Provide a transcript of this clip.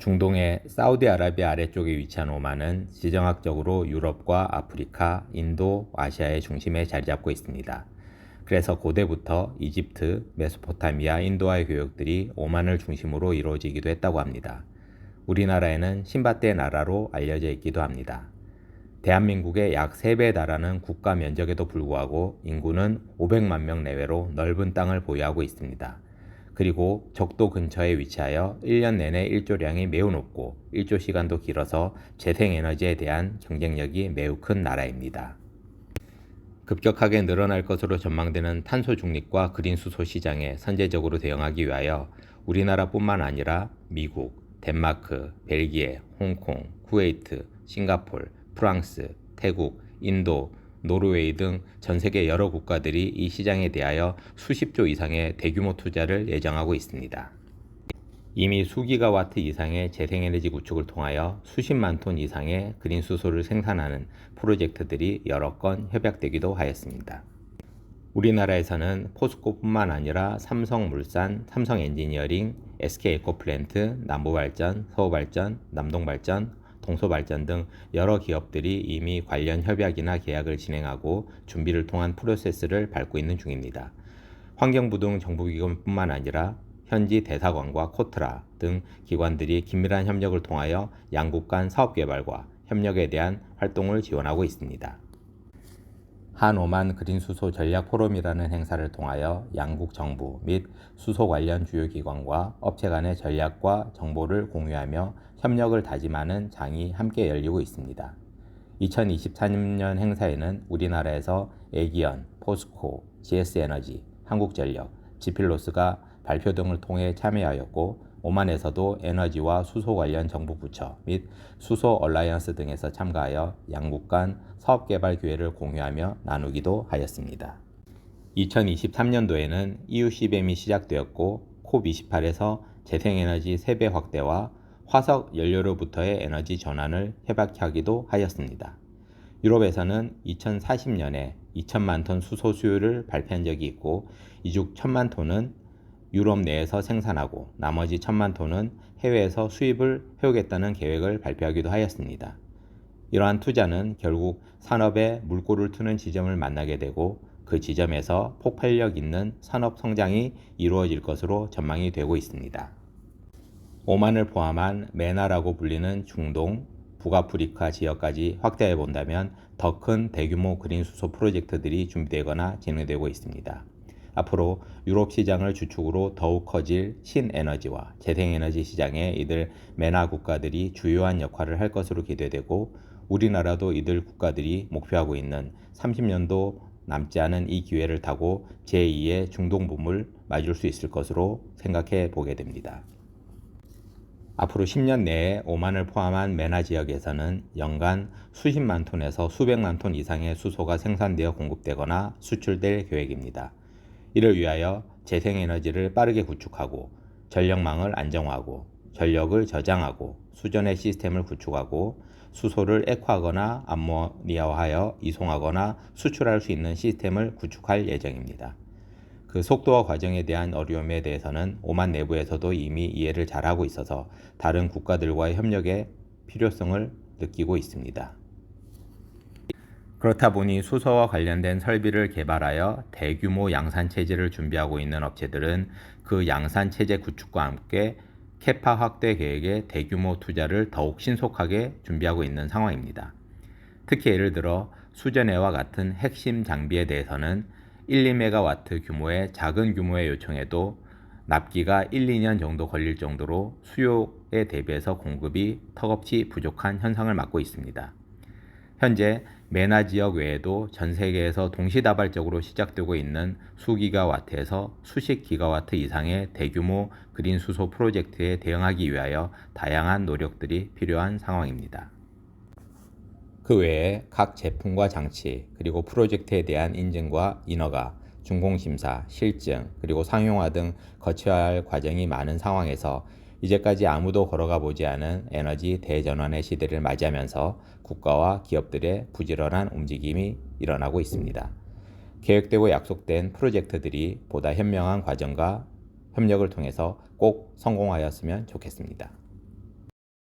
중동의 사우디아라비아 아래쪽에 위치한 오만은 지정학적으로 유럽과 아프리카, 인도, 아시아의 중심에 자리 잡고 있습니다. 그래서 고대부터 이집트, 메소포타미아, 인도와의 교역들이 오만을 중심으로 이루어지기도 했다고 합니다. 우리나라에는 신밧드의 나라로 알려져 있기도 합니다. 대한민국의 약 3배에 달하는 국가 면적에도 불구하고 인구는 500만 명 내외로 넓은 땅을 보유하고 있습니다. 그리고 적도 근처에 위치하여 1년 내내 일조량이 매우 높고 일조 시간도 길어서 재생에너지에 대한 경쟁력이 매우 큰 나라입니다. 급격하게 늘어날 것으로 전망되는 탄소 중립과 그린 수소 시장에 선제적으로 대응하기 위하여 우리나라뿐만 아니라 미국, 덴마크, 벨기에, 홍콩, 쿠웨이트, 싱가폴, 프랑스, 태국, 인도, 노르웨이 등 전 세계 여러 국가들이 이 시장에 대하여 수십조 이상의 대규모 투자를 예정하고 있습니다. 이미 수기가와트 이상의 재생에너지 구축을 통하여 수십만 톤 이상의 그린 수소를 생산하는 프로젝트들이 여러 건 협약되기도 하였습니다. 우리나라에서는 포스코뿐만 아니라 삼성물산, 삼성엔지니어링, SK에코플랜트, 남부발전, 서울발전, 남동발전, 동서발전 등 여러 기업들이 이미 관련 협약이나 계약을 진행하고 준비를 통한 프로세스를 밟고 있는 중입니다. 환경부 등 정부기관뿐만 아니라 현지 대사관과 코트라 등 기관들이 긴밀한 협력을 통하여 양국 간 사업개발과 협력에 대한 활동을 지원하고 있습니다. 한오만 그린수소 전략 포럼이라는 행사를 통하여 양국 정부 및 수소 관련 주요 기관과 업체 간의 전략과 정보를 공유하며 협력을 다짐하는 장이 함께 열리고 있습니다. 2024년 행사에는 우리나라에서 애기연, 포스코, GS에너지, 한국전력, 지필로스가 발표 등을 통해 참여하였고 오만에서도 에너지와 수소 관련 정부 부처 및 수소 얼라이언스 등에서 참가하여 양국 간 사업개발 기회를 공유하며 나누기도 하였습니다. 2023년도에는 EUCBAM이 시작되었고 콥28에서 재생에너지 세배 확대와 화석 연료로부터의 에너지 전환을 협약하기도 하였습니다. 유럽에서는 2040년에 2천만 톤 수소 수요를 발표한 적이 있고 이중 1천만 톤은 유럽 내에서 생산하고 나머지 1천만 톤은 해외에서 수입을 해오겠다는 계획을 발표하기도 하였습니다. 이러한 투자는 결국 산업에 물꼬를 트는 지점을 만나게 되고 그 지점에서 폭발력 있는 산업 성장이 이루어질 것으로 전망이 되고 있습니다. 오만을 포함한 메나라고 불리는 중동, 북아프리카 지역까지 확대해 본다면 더 큰 대규모 그린 수소 프로젝트들이 준비되거나 진행되고 있습니다. 앞으로 유럽 시장을 주축으로 더욱 커질 신에너지와 재생에너지 시장에 이들 메나 국가들이 주요한 역할을 할 것으로 기대되고 우리나라도 이들 국가들이 목표하고 있는 30년도 남지 않은 이 기회를 타고 제2의 중동 붐을 맞을 수 있을 것으로 생각해 보게 됩니다. 앞으로 10년 내에 오만을 포함한 메나 지역에서는 연간 수십만 톤에서 수백만 톤 이상의 수소가 생산되어 공급되거나 수출될 계획입니다. 이를 위하여 재생에너지를 빠르게 구축하고 전력망을 안정화하고 전력을 저장하고 수전의 시스템을 구축하고 수소를 액화하거나 암모니아화하여 이송하거나 수출할 수 있는 시스템을 구축할 예정입니다. 그 속도와 과정에 대한 어려움에 대해서는 오만 내부에서도 이미 이해를 잘하고 있어서 다른 국가들과의 협력의 필요성을 느끼고 있습니다. 그렇다 보니 수소와 관련된 설비를 개발하여 대규모 양산체제를 준비하고 있는 업체들은 그 양산체제 구축과 함께 캐파 확대 계획에 대규모 투자를 더욱 신속하게 준비하고 있는 상황입니다. 특히 예를 들어 수전해와 같은 핵심 장비에 대해서는 1, 2메가와트 규모의 작은 규모의 요청에도 납기가 1, 2년 정도 걸릴 정도로 수요에 대비해서 공급이 턱없이 부족한 현상을 맞고 있습니다. 현재 메나 지역 외에도 전 세계에서 동시다발적으로 시작되고 있는 수기가와트에서 수십 기가와트 이상의 대규모 그린 수소 프로젝트에 대응하기 위하여 다양한 노력들이 필요한 상황입니다. 그 외에 각 제품과 장치, 그리고 프로젝트에 대한 인증과 인허가, 준공심사, 실증, 그리고 상용화 등 거쳐야 할 과정이 많은 상황에서 이제까지 아무도 걸어가 보지 않은 에너지 대전환의 시대를 맞이하면서 국가와 기업들의 부지런한 움직임이 일어나고 있습니다. 계획되고 약속된 프로젝트들이 보다 현명한 과정과 협력을 통해서 꼭 성공하였으면 좋겠습니다.